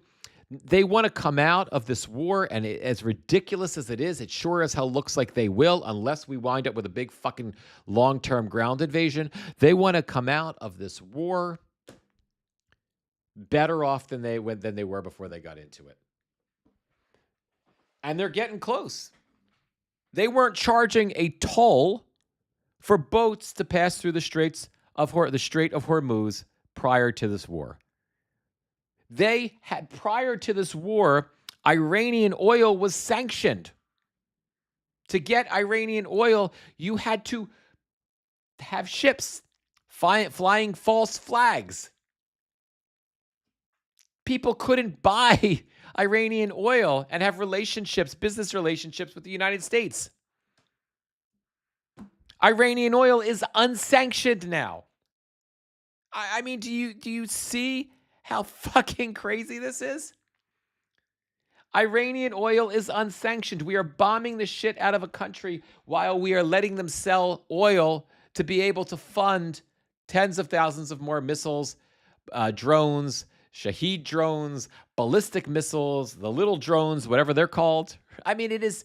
[SPEAKER 1] come out of this war, and as ridiculous as it is, it sure as hell looks like they will, unless we wind up with a big fucking long-term ground invasion. They want to come out of this war better off than they were before they got into it. And they're getting close. They weren't charging a toll for boats to pass through the Strait of Hormuz prior to this war. Prior to this war, Iranian oil was sanctioned. To get Iranian oil, you had to have ships flying false flags. People couldn't buy Iranian oil and have business relationships with the United States. Iranian oil is unsanctioned now. I mean, do you see how fucking crazy this is? Iranian oil is unsanctioned. We are bombing the shit out of a country while we are letting them sell oil to be able to fund tens of thousands of more missiles, drones, Shahed drones, ballistic missiles, the little drones, whatever they're called. I mean, it is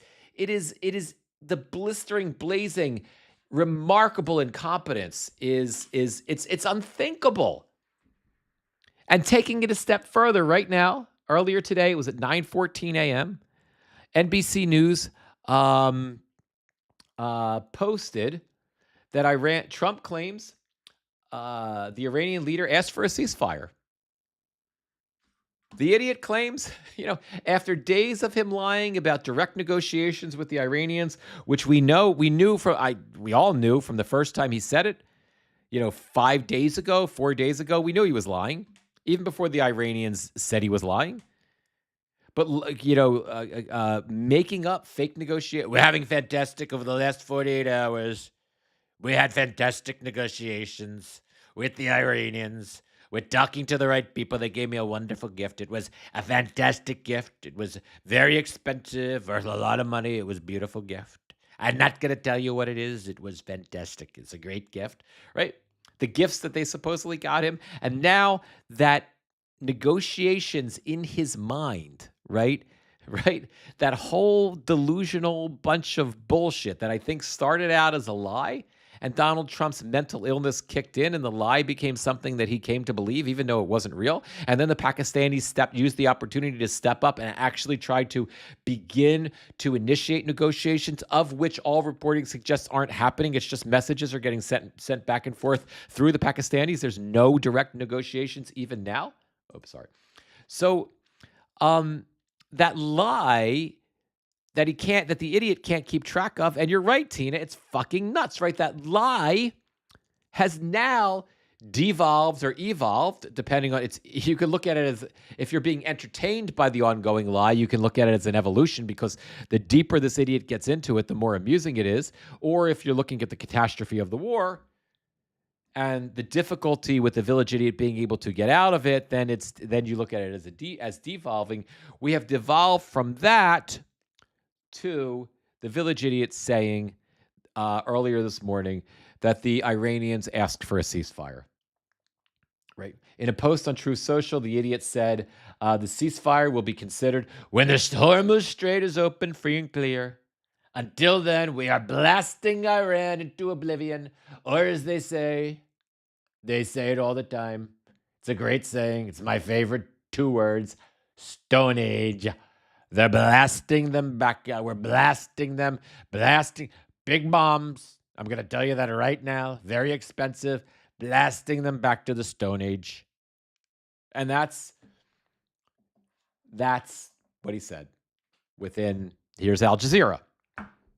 [SPEAKER 1] the blistering, blazing, remarkable incompetence it's unthinkable. And taking it a step further right now, earlier today, it was at 9:14 a.m., NBC News posted that Trump claims the Iranian leader asked for a ceasefire. The idiot claims, after days of him lying about direct negotiations with the Iranians, which we all knew from the first time he said it, 4 days ago, we knew he was lying, even before the Iranians said he was lying. But, making up fake negotiations. We're having fantastic over the last 48 hours. We had fantastic negotiations with the Iranians. We're talking to the right people. They gave me a wonderful gift. It was a fantastic gift. It was very expensive, worth a lot of money. It was a beautiful gift. I'm not going to tell you what it is. It was fantastic. It's a great gift, right? The gifts that they supposedly got him. And now that negotiations in his mind, right? That whole delusional bunch of bullshit that I think started out as a lie, and Donald Trump's mental illness kicked in, and the lie became something that he came to believe, even though it wasn't real. And then the Pakistanis used the opportunity to step up and actually tried to begin to initiate negotiations, of which all reporting suggests aren't happening. It's just messages are getting sent back and forth through the Pakistanis. There's no direct negotiations even now. Oh, sorry. So that lie that the idiot can't keep track of. And you're right, Tina, it's fucking nuts, right? That lie has now devolved or evolved, depending on you can look at it as, if you're being entertained by the ongoing lie, you can look at it as an evolution, because the deeper this idiot gets into it, the more amusing it is. Or if you're looking at the catastrophe of the war and the difficulty with the village idiot being able to get out of it, then you look at it as devolving. We have devolved from that to the village idiot saying earlier this morning that the Iranians asked for a ceasefire. Right. In a post on Truth Social, the idiot said the ceasefire will be considered when the Hormuz Strait is open, free and clear. Until then, we are blasting Iran into oblivion. Or as they say it all the time. It's a great saying. It's my favorite 2 words. Stone Age. They're blasting them back. We're blasting them. Blasting big bombs. I'm going to tell you that right now. Very expensive. Blasting them back to the Stone Age. And that's what he said. Here's Al Jazeera.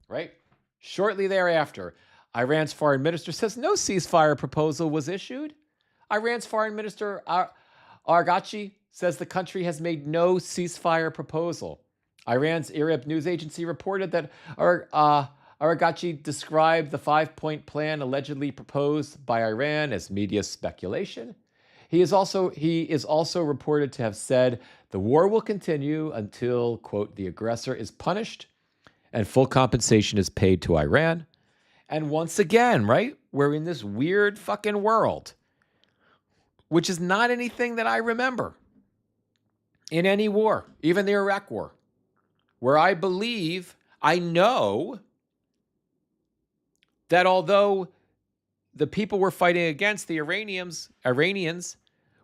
[SPEAKER 1] Right? Shortly thereafter, Iran's foreign minister says no ceasefire proposal was issued. Iran's foreign minister, Araghchi, says the country has made no ceasefire proposal. Iran's Arab news agency reported that Araghchi described the 5-point plan allegedly proposed by Iran as media speculation. He is also reported to have said the war will continue until, quote, the aggressor is punished and full compensation is paid to Iran. And once again, right, we're in this weird fucking world, which is not anything that I remember in any war, even the Iraq war, where I know that although the people we're fighting against, the Iranians,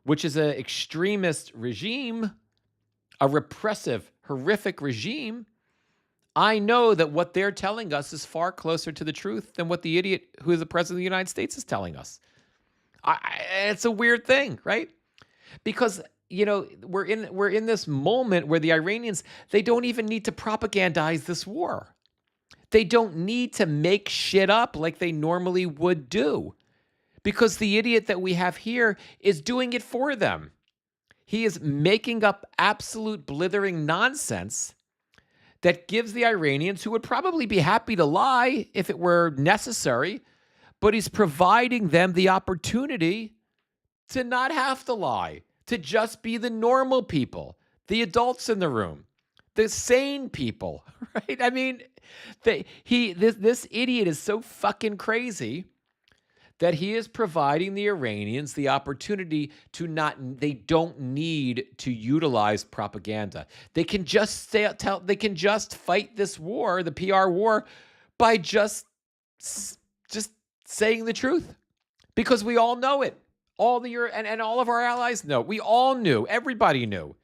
[SPEAKER 1] which is an extremist regime, a repressive, horrific regime, I know that what they're telling us is far closer to the truth than what the idiot who is the president of the United States is telling us. It's a weird thing, right? Because, we're in this moment where the Iranians, they don't even need to propagandize this war. They don't need to make shit up like they normally would do, because the idiot that we have here is doing it for them. He is making up absolute blithering nonsense that gives the Iranians, who would probably be happy to lie if it were necessary, but he's providing them the opportunity to not have to lie, to just be the normal people, the adults in the room, the sane people, right? I mean, this idiot is so fucking crazy that he is providing the Iranians the opportunity to they don't need to utilize propaganda. They can just they can just fight this war, the PR war, by just saying the truth, because we all know it. All of our allies know. We all knew. Everybody knew.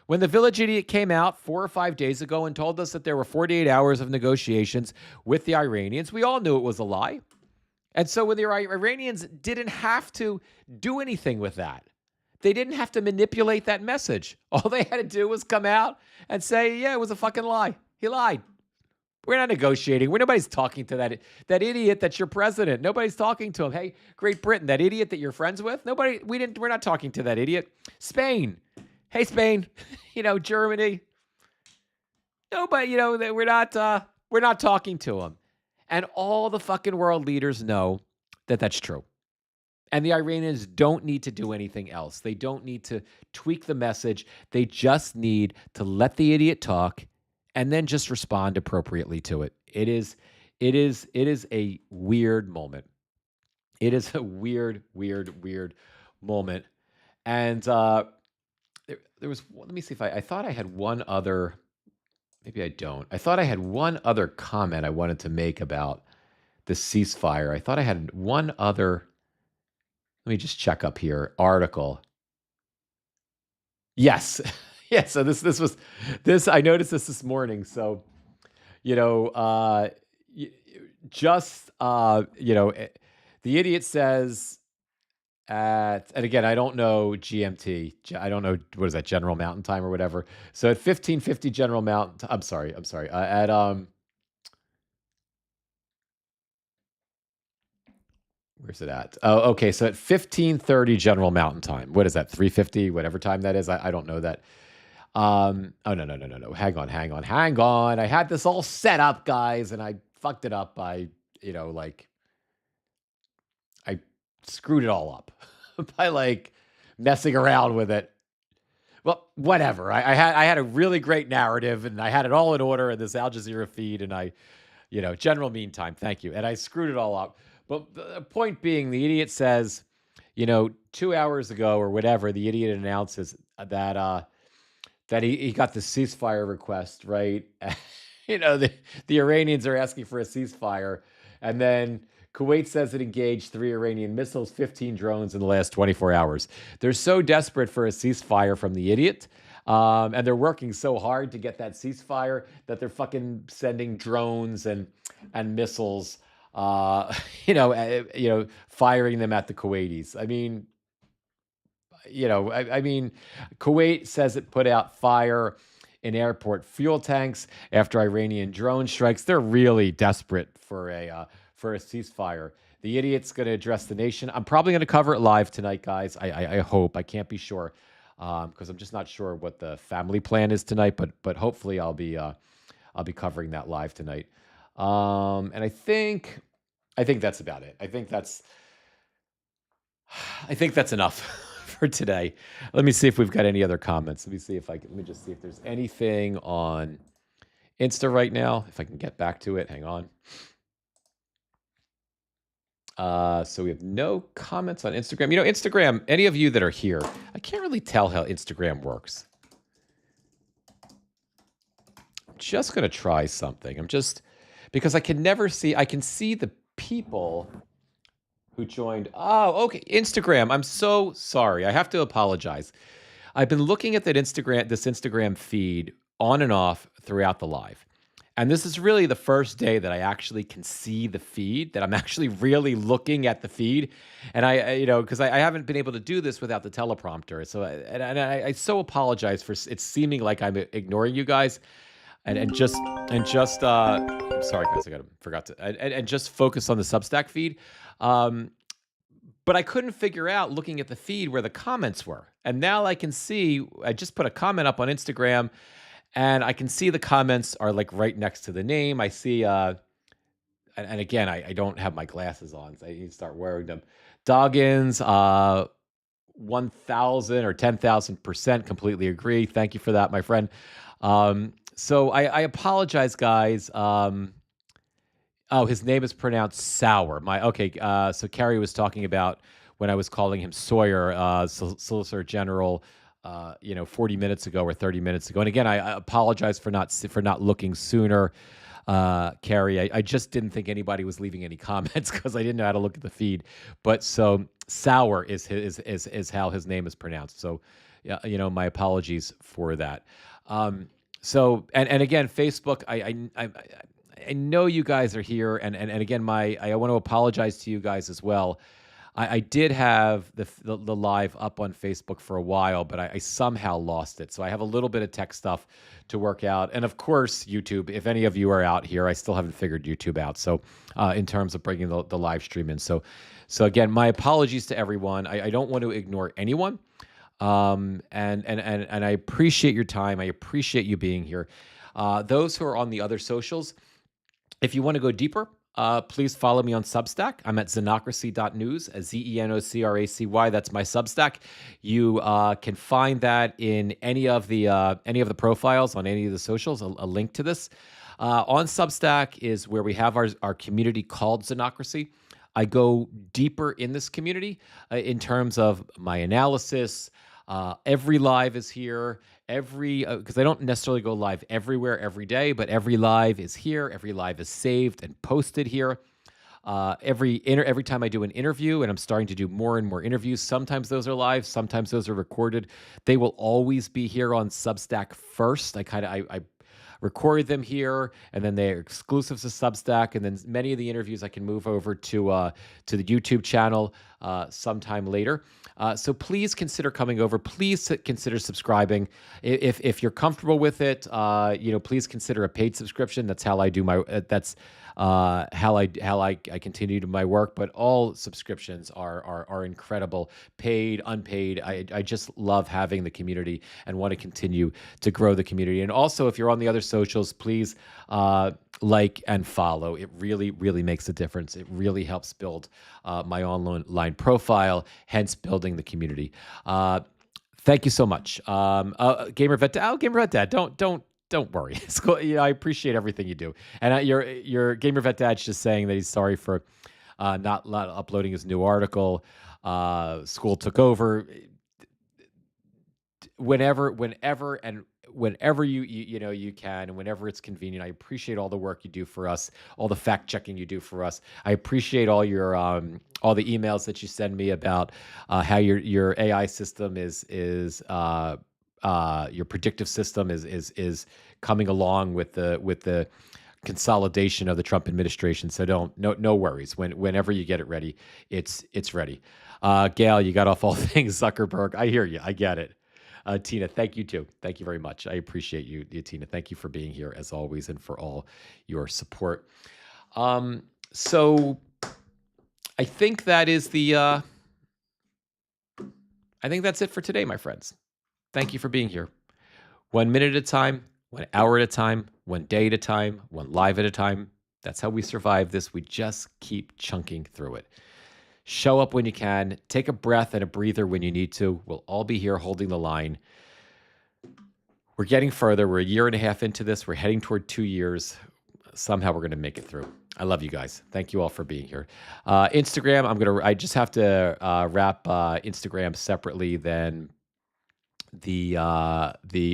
[SPEAKER 1] When the Village Idiot came out 4 or 5 days ago and told us that there were 48 hours of negotiations with the Iranians, we all knew it was a lie. And so when the Iranians didn't have to do anything with that. They didn't have to manipulate that message. All they had to do was come out and say, yeah, it was a fucking lie. He lied. We're not negotiating. Nobody's talking to that idiot that's your president. Nobody's talking to him. Hey, Great Britain, that idiot that you're friends with. We're not talking to that idiot. Spain. Hey, Spain. Germany. Nobody, we're not talking to him. And all the fucking world leaders know that that's true. And the Iranians don't need to do anything else. They don't need to tweak the message. They just need to let the idiot talk and then just respond appropriately to it. It is a weird moment. It is a weird moment. And there was, let me see if I thought I had one other, maybe I don't. I thought I had one other comment I wanted to make about the ceasefire. I thought I had one other, let me just check up here, article. Yes. Yeah, so this I noticed this morning. So, the idiot says and again, I don't know GMT. I don't know, what is that, General Mountain Time or whatever. So at 1550 General Mountain, I'm sorry. Where's it at? Oh, okay. So at 1530 General Mountain Time. What is that? 350, whatever time that is. I don't know that. Oh, no. Hang on. I had this all set up, guys, and I fucked it up by, I screwed it all up by messing around with it. Well, whatever. I had a really great narrative, and I had it all in order in this Al Jazeera feed, and General Meantime, thank you. And I screwed it all up. But the point being, the idiot says, 2 hours ago or whatever, the idiot announces that he got the ceasefire request, right? The Iranians are asking for a ceasefire, and then Kuwait says it engaged 3 Iranian missiles, 15 drones in the last 24 hours. They're so desperate for a ceasefire from the idiot, and they're working so hard to get that ceasefire that they're fucking sending drones and missiles, firing them at the Kuwaitis. I mean, Kuwait says it put out fire in airport fuel tanks after Iranian drone strikes. They're really desperate for a ceasefire. The idiot's going to address the nation. I'm probably going to cover it live tonight, guys. I hope. I can't be sure because I'm just not sure what the family plan is tonight. But hopefully I'll be covering that live tonight. And I think that's about it. I think that's enough for today. Let me see if we've got any other comments. Let me just see if there's anything on Insta right now. If I can get back to it, hang on. So we have no comments on Instagram. Instagram, any of you that are here, I can't really tell how Instagram works. I'm just going to try something. Because I can see the people who joined. Oh, okay. Instagram. I'm so sorry. I have to apologize. I've been looking at this Instagram feed on and off throughout the live. And this is really the first day that I actually can see the feed, that I'm actually really looking at the feed. And because I haven't been able to do this without the teleprompter. So, I so apologize for it seeming like I'm ignoring you guys. And just I'm sorry, guys, forgot to, and just focus on the Substack feed. But I couldn't figure out, looking at the feed, where the comments were. And now I can see, I just put a comment up on Instagram, and I can see the comments are right next to the name. I see, and again, I don't have my glasses on, so I need to start wearing them. Doggins, 1,000 or 10,000% completely agree. Thank you for that, my friend. So I apologize, guys. Oh, his name is pronounced Sour. So Carrie was talking about when I was calling him Sawyer, Solicitor General, 40 minutes ago or 30 minutes ago. And again, I apologize for not looking sooner, Carrie. I just didn't think anybody was leaving any comments because I didn't know how to look at the feed. But so Sour is how his name is pronounced. So, yeah, my apologies for that. So and again, Facebook, I know you guys are here, and again, I want to apologize to you guys as well. I did have the live up on Facebook for a while, but I somehow lost it. So I have a little bit of tech stuff to work out, and of course, YouTube. If any of you are out here, I still haven't figured YouTube out. So in terms of bringing the live stream in, so again, my apologies to everyone. I don't want to ignore anyone. And I appreciate your time. I appreciate you being here. Those who are on the other socials, if you want to go deeper, please follow me on Substack. I'm at Zenocracy.news, Zenocracy. That's my Substack. You can find that in any of the profiles on any of the socials. A link to this on Substack is where we have our community called Zenocracy. I go deeper in this community in terms of my analysis. Every live is here. Because I don't necessarily go live everywhere every day, but every live is here. Every live is saved and posted here. Every time I do an interview, and I'm starting to do more and more interviews, sometimes those are live, sometimes those are recorded. They will always be here on Substack first. I record them here, and then they're exclusive to Substack. And then many of the interviews I can move over to the YouTube channel sometime later. So please consider coming over. Please consider subscribing. If you're comfortable with it, please consider a paid subscription. That's how I do my. That's how I continue to my work. But all subscriptions are incredible, paid, unpaid. I just love having the community and want to continue to grow the community. And also, if you're on the other socials, please like and follow. It really, really makes a difference. It really helps build my online profile, hence building the community. Thank you so much, Gamer Vet Dad. Gamer Vet Dad, don't worry. It's cool. I appreciate everything you do. And your Gamer Vet Dad's just saying that he's sorry for not uploading his new article. School took over. Whenever you can, and whenever it's convenient. I appreciate all the work you do for us, all the fact checking you do for us. I appreciate all your all the emails that you send me about how your AI system is your predictive system is coming along with the consolidation of the Trump administration. So no worries. Whenever you get it ready, it's ready. Gail, you got off all things Zuckerberg. I hear you. I get it. Tina, thank you too. Thank you very much. I appreciate you, Tina. Thank you for being here as always and for all your support. So I think that is I think that's it for today, my friends. Thank you for being here. 1 minute at a time, 1 hour at a time, 1 day at a time, 1 live at a time. That's how we survive this. We just keep chunking through it. Show up when you can. Take a breath and a breather when you need to. We'll all be here holding the line. We're getting further. We're 1.5 years into this. We're heading toward 2 years. Somehow we're going to make it through. I love you guys. Thank you all for being here. Instagram, I just have to wrap Instagram separately than the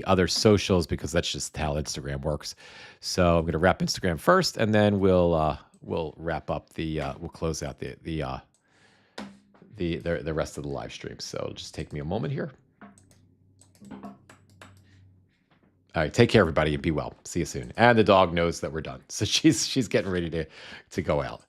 [SPEAKER 1] other socials because that's just how Instagram works. So I'm going to wrap Instagram first, and then we'll wrap up we'll close out the rest of the live stream. So it'll just take me a moment here. All right, take care, everybody, and be well. See you soon. And the dog knows that we're done, so she's getting ready to go out.